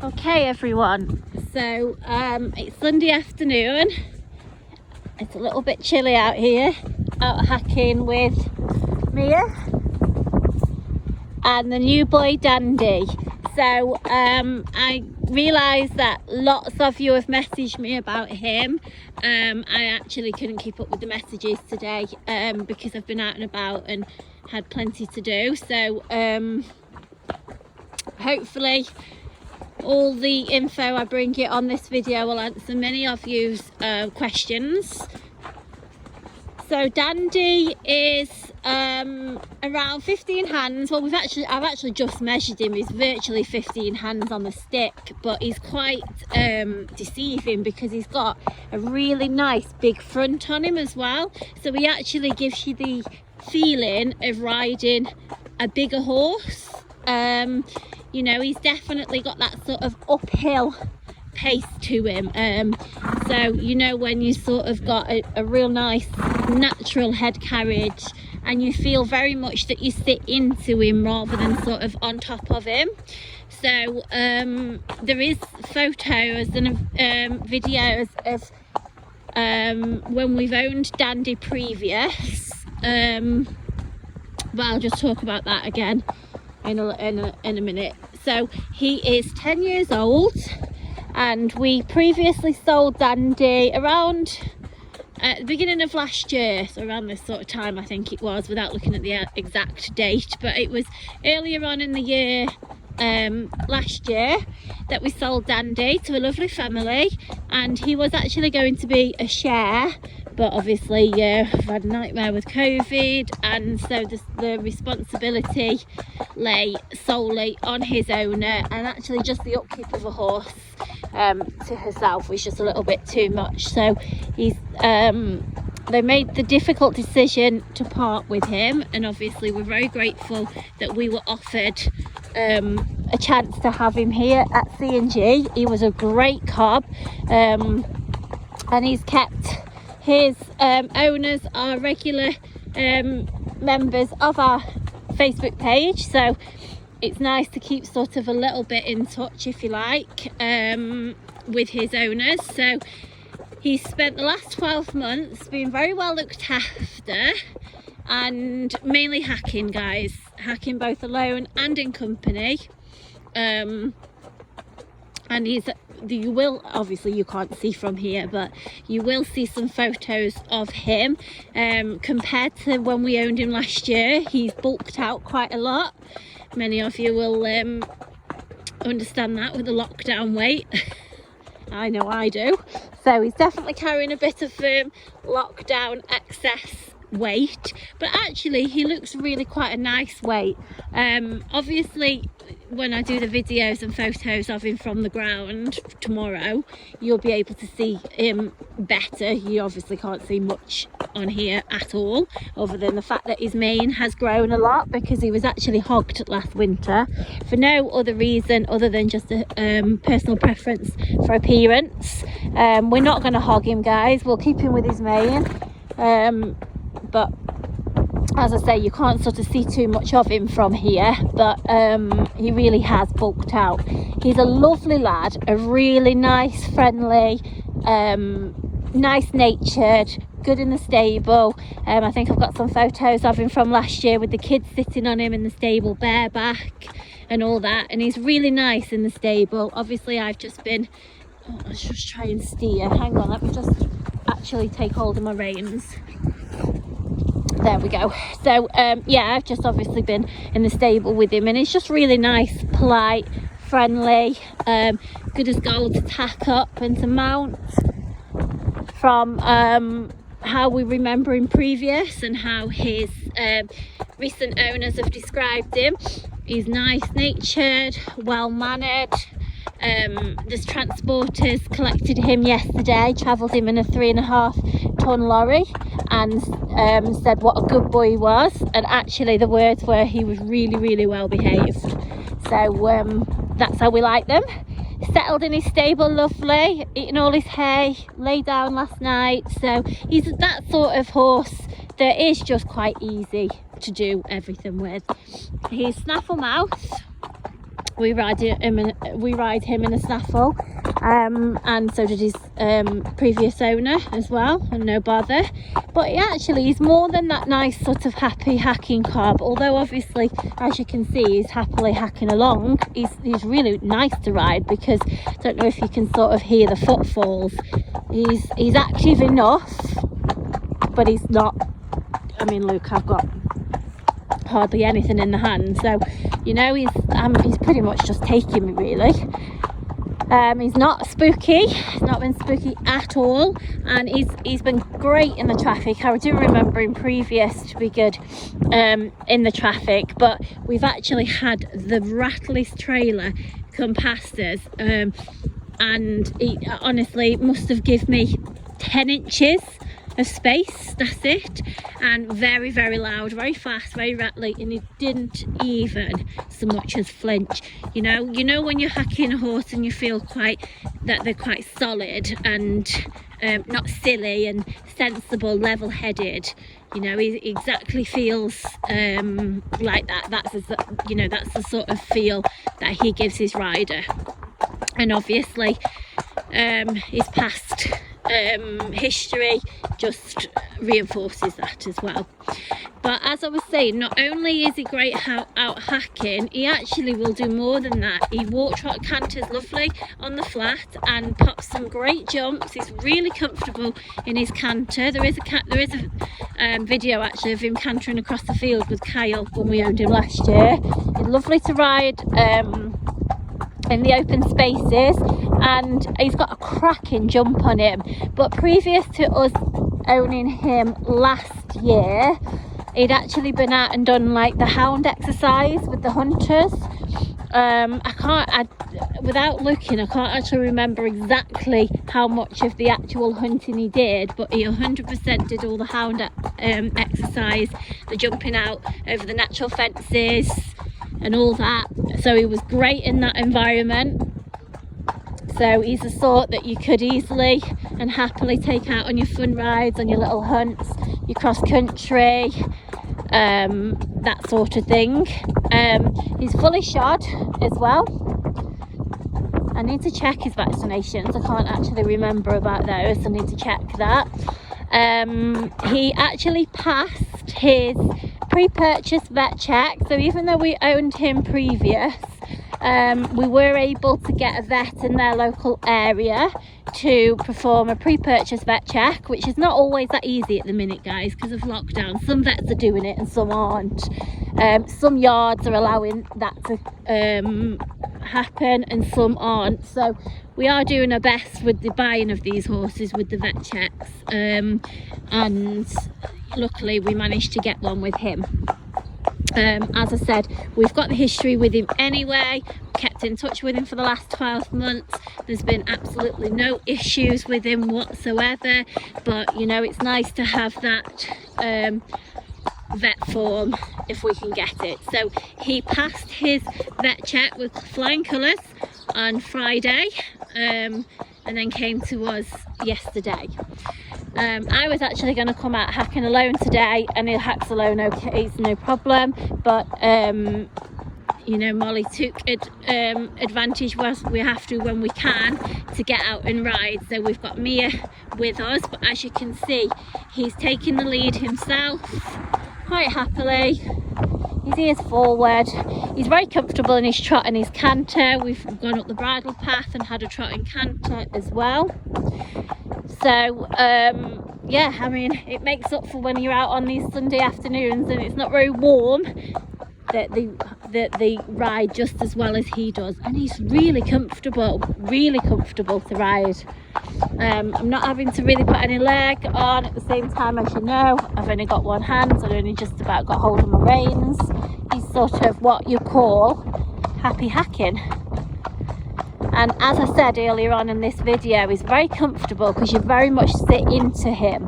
Okay everyone, so it's Sunday afternoon. It's a little bit chilly out here, out hacking with Mia and the new boy Dandy. So I realised that lots of you have messaged me about him. I actually couldn't keep up with the messages today because I've been out and about and had plenty to do. So hopefully all the info I bring you on this video will answer many of you's questions. So Dandy is around 15 hands. Well, I've actually just measured him. He's virtually 15 hands on the stick, but he's quite deceiving because he's got a really nice big front on him as well. So he actually gives you the feeling of riding a bigger horse. You know, he's definitely got that sort of uphill pace to him. So, you know, when you sort of got a real nice natural head carriage and you feel very much that you sit into him rather than sort of on top of him. So, there is photos and videos of when we've owned Dandy previous. But I'll just talk about that again in a minute. So he is 10 years old and we previously sold Dandy around at the beginning of last year, so around this sort of time I think it was, without looking at the exact date, but it was earlier on in the year last year that we sold Dandy to a lovely family, and he was actually going to be a share, but obviously I've had a nightmare with COVID, and so the responsibility lay solely on his owner, and actually just the upkeep of a horse to herself was just a little bit too much. So they made the difficult decision to part with him, and obviously we're very grateful that we were offered a chance to have him here at CnG. He was a great cob, and he's kept his owners are regular members of our Facebook page, so it's nice to keep sort of a little bit in touch, if you like, with his owners. So he's spent the last 12 months being very well looked after and mainly hacking, guys, hacking both alone and in company. And you will, obviously you can't see from here, but you will see some photos of him. Compared to when we owned him last year, he's bulked out quite a lot. Many of you will understand that with the lockdown weight. I know I do. So he's definitely carrying a bit of lockdown excess weight, but actually he looks really quite a nice weight. Obviously when I do the videos and photos of him from the ground tomorrow, you'll be able to see him better. You obviously can't see much on here at all, other than the fact that his mane has grown a lot because he was actually hogged last winter for no other reason other than just a personal preference for appearance. We're not going to hog him, guys. We'll keep him with his mane, but as I say, you can't sort of see too much of him from here, but he really has bulked out. He's a lovely lad, a really nice, friendly, nice natured, good in the stable. I think I've got some photos of him from last year with the kids sitting on him in the stable bareback and all that, and he's really nice in the stable. Obviously I've just been, let's just try and steer, hang on, let me just actually take hold of my reins. There we go. So yeah, I've just obviously been in the stable with him, and he's just really nice, polite, friendly, good as gold to tack up and to mount from how we remember him previous and how his recent owners have described him. He's nice natured, well mannered. There's transporters collected him yesterday, travelled him in a 3.5 ton lorry, and said what a good boy he was, and actually the words were he was really well behaved. So that's how we like them. Settled in his stable lovely, eating all his hay, lay down last night. So he's that sort of horse that is just quite easy to do everything with. He's snaffle mouth, we ride him in a snaffle, and so did his previous owner as well, and no bother. But he's more than that nice sort of happy hacking cob, although obviously, as you can see, he's happily hacking along. He's really nice to ride, because I don't know if you can sort of hear the footfalls. He's active enough, but he's not, I mean, look, I've got hardly anything in the hand, so you know, he's pretty much just taking me, really. He's not spooky, he's not been spooky at all, and he's been great in the traffic. I do remember him previous to be good in the traffic, but we've actually had the rattliest trailer come past us, and he honestly must have given me 10 inches of space, that's it, and very, very loud, very fast, very rattly, and he didn't even so much as flinch. You know when you're hacking a horse and you feel that they're quite solid and not silly, and sensible, level-headed. You know, he exactly feels like that. That's the sort of feel that he gives his rider. And obviously his past history just reinforces that as well. But as I was saying, not only is he great out hacking, he actually will do more than that. He walk trot canters lovely on the flat and pops some great jumps. He's really comfortable in his canter. There is a video actually of him cantering across the field with Kyle when we owned him last year. He's lovely to ride in the open spaces, and he's got a cracking jump on him. But previous to us owning him last year, he'd actually been out and done like the hound exercise with the hunters. Without looking, I can't actually remember exactly how much of the actual hunting he did, but he 100% did all the hound exercise, the jumping out over the natural fences and all that. So he was great in that environment. So he's the sort that you could easily and happily take out on your fun rides, on your little hunts, your cross country, that sort of thing. He's fully shod as well. I need to check his vaccinations. I can't actually remember about those. I need to check that. He actually passed his pre-purchase vet check, so even though we owned him previous, we were able to get a vet in their local area to perform a pre-purchase vet check, which is not always that easy at the minute, guys, because of lockdown. Some vets are doing it and some aren't. Some yards are allowing that to happen and some aren't, so we are doing our best with the buying of these horses with the vet checks, and luckily we managed to get one with him. As I said, we've got the history with him anyway, kept in touch with him for the last 12 months. There's been absolutely no issues with him whatsoever, but you know, it's nice to have that vet form if we can get it. So he passed his vet check with flying colours on Friday, and then came to us yesterday. I was actually going to come out hacking alone today, and he hacks alone okay, it's no problem, but you know, Molly took advantage, was we have to when we can, to get out and ride. So we've got Mia with us, but as you can see, he's taking the lead himself quite happily. His ears forward. He's very comfortable in his trot and his canter. We've gone up the bridle path and had a trot and canter as well. So yeah, I mean, it makes up for when you're out on these Sunday afternoons and it's not very warm, that they ride just as well as he does, and he's really comfortable to ride. I'm not having to really put any leg on at the same time. As you know, I've only got one hand, so I've only just about got hold of my reins. He's sort of what you call happy hacking. And as I said earlier on in this video, he's very comfortable because you very much sit into him.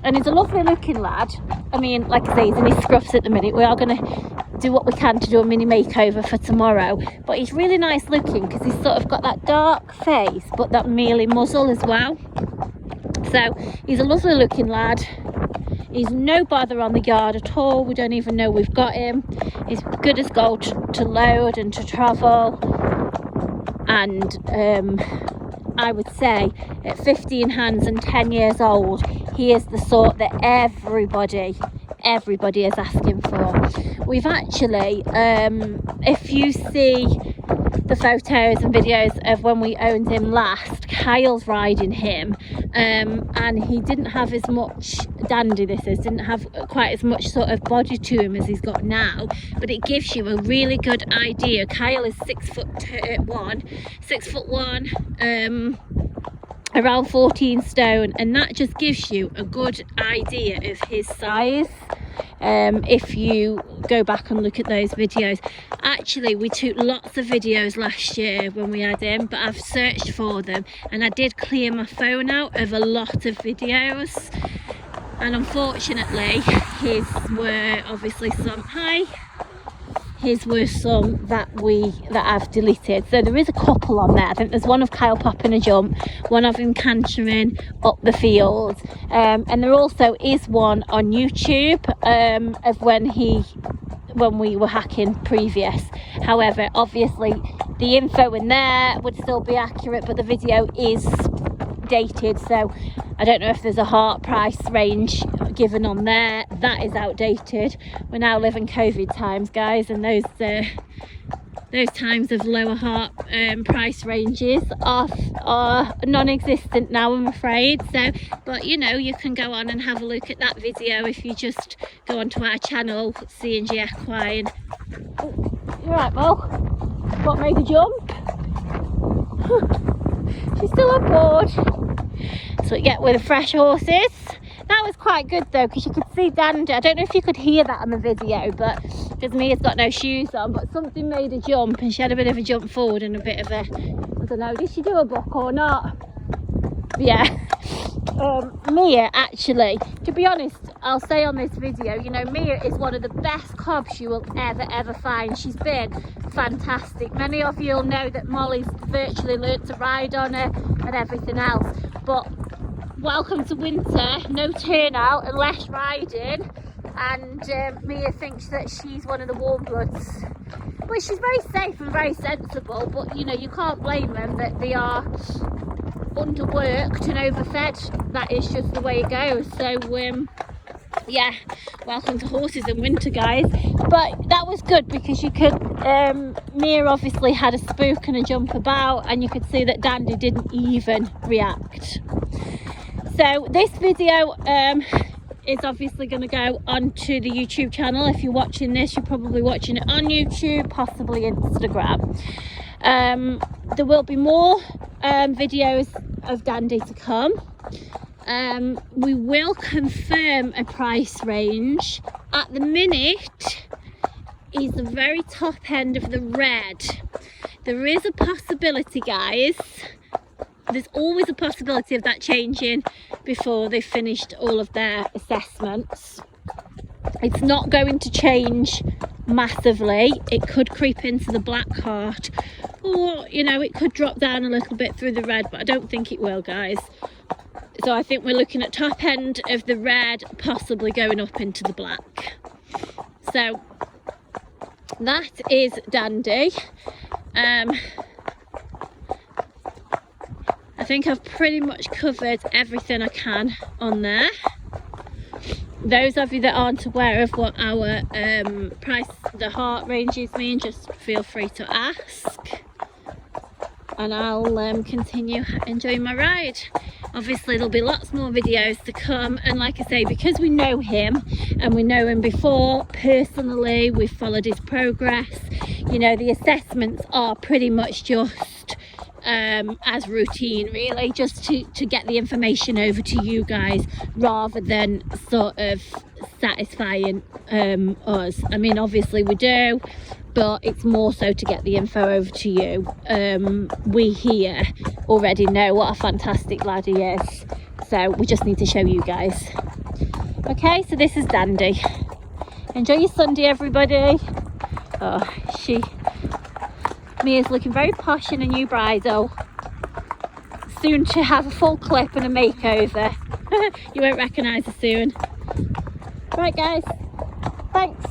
And he's a lovely looking lad. I mean, like I say, he's in his scruffs at the minute. We are going to do what we can to do a mini makeover for tomorrow. But he's really nice looking because he's sort of got that dark face, but that mealy muzzle as well. So he's a lovely looking lad. He's no bother on the yard at all. We don't even know we've got him. He's good as gold to load and to travel. And I would say at 15 hands and 10 years old, he is the sort that everybody is asking for. We've actually, if you see the photos and videos of when we owned him last, Kyle's riding him, and he didn't have as much, Dandy this is, didn't have quite as much sort of body to him as he's got now, but it gives you a really good idea. Kyle is 6'1", around 14 stone, and that just gives you a good idea of his size. If you go back and look at those videos, actually we took lots of videos last year when we had him, but I've searched for them and I did clear my phone out of a lot of videos, and unfortunately his were obviously some that I've deleted. So there is a couple on there. I think there's one of Kyle popping a jump, one of him cantering up the field, and there also is one on YouTube of when we were hacking previous. However, obviously the info in there would still be accurate, but the video is dated, so I don't know if there's a heart price range given on there. That is outdated. We now live in COVID times, guys, and those times of lower heart price ranges are non-existent now, I'm afraid. So, but you know, you can go on and have a look at that video if you just go onto our channel, CnG Equine. Oh, you're right, Mo. What made the jump? She's still on board. So we get with the fresh horses. That was quite good though, because you could see Dandy. I don't know if you could hear that on the video, but because Mia's got no shoes on, but something made a jump and she had a bit of a jump forward and a bit of a, I don't know, did she do a buck or not? Yeah. Mia, actually, to be honest, I'll say on this video, you know, Mia is one of the best cobs you will ever find. She's been fantastic. Many of you will know that Molly's virtually learnt to ride on her and everything else, but welcome to winter, no turnout and less riding, and Mia thinks that she's one of the warm bloods. Well, she's very safe and very sensible, but you know, you can't blame them that they are underworked and overfed. That is just the way it goes. So yeah, welcome to horses in winter, guys. But that was good because you could Mia obviously had a spook and a jump about, and you could see that Dandy didn't even react. So this video is obviously going to go onto the YouTube channel. If you're watching this, you're probably watching it on YouTube, possibly Instagram. There will be more videos of Dandy to come. We will confirm a price range. At the minute, he's the very top end of the red. There is a possibility, guys. There's always a possibility of that changing before they've finished all of their assessments. It's not going to change massively. It could creep into the black heart, or you know, it could drop down a little bit through the red, but I don't think it will, guys. So I think we're looking at top end of the red, possibly going up into the black. So that is Dandy. I think I've pretty much covered everything I can on there. Those of you that aren't aware of what our the heart ranges mean, just feel free to ask, and I'll continue enjoying my ride. Obviously there'll be lots more videos to come, and like I say, because we know him and we know him before personally, we've followed his progress, you know, the assessments are pretty much just as routine, really, just to get the information over to you guys rather than sort of satisfying us. I mean, obviously we do, but it's more so to get the info over to you. We here already know what a fantastic lad he is, so we just need to show you guys. Okay, so this is Dandy. Enjoy your Sunday, everybody. Oh, Mia's looking very posh in a new bridle, soon to have a full clip and a makeover. You won't recognise her soon. Right guys, thanks.